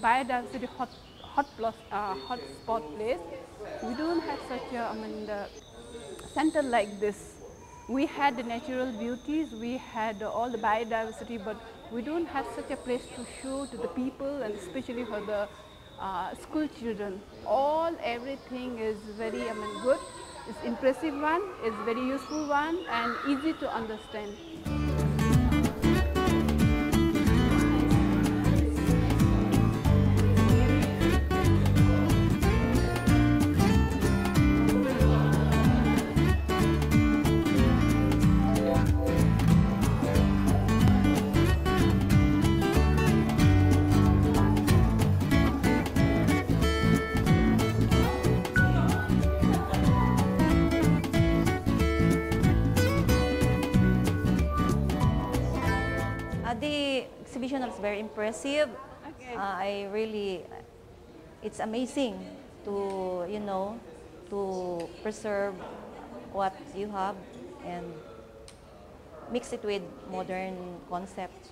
biodiversity hot spot place. We don't have such a the center like this. We had the natural beauties, we had all the biodiversity, but we don't have such a place to show to the people, and especially for the school children. Everything is very good. It's impressive one, it's very useful one, and easy to understand. The exhibition was very impressive. Okay. It's amazing to, to preserve what you have and mix it with modern concepts,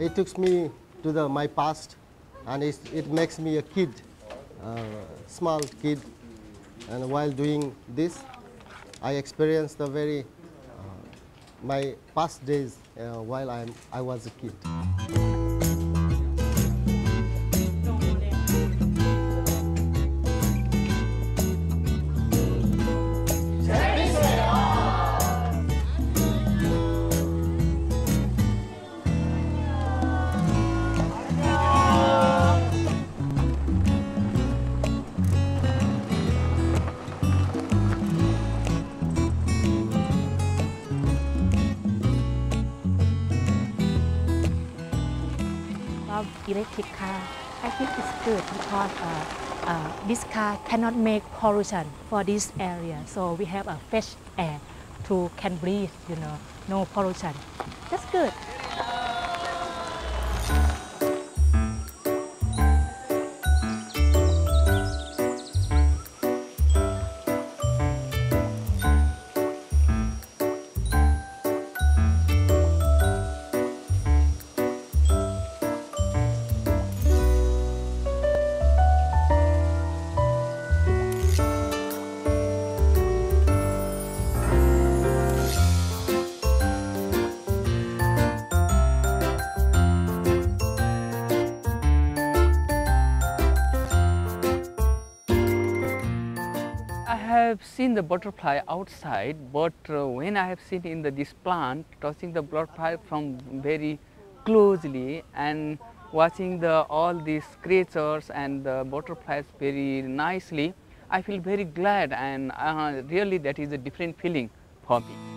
It took me to my past, and it makes me a kid, small kid. And while doing this, I experienced my past days while I was a kid. Electric car, I think it's good because this car cannot make pollution for this area. So we have a fresh air to can breathe, no pollution. That's good. I have seen the butterfly outside, but when I have seen in this plant, touching the butterfly from very closely and watching all these creatures and the butterflies very nicely, I feel very glad, and really that is a different feeling for me.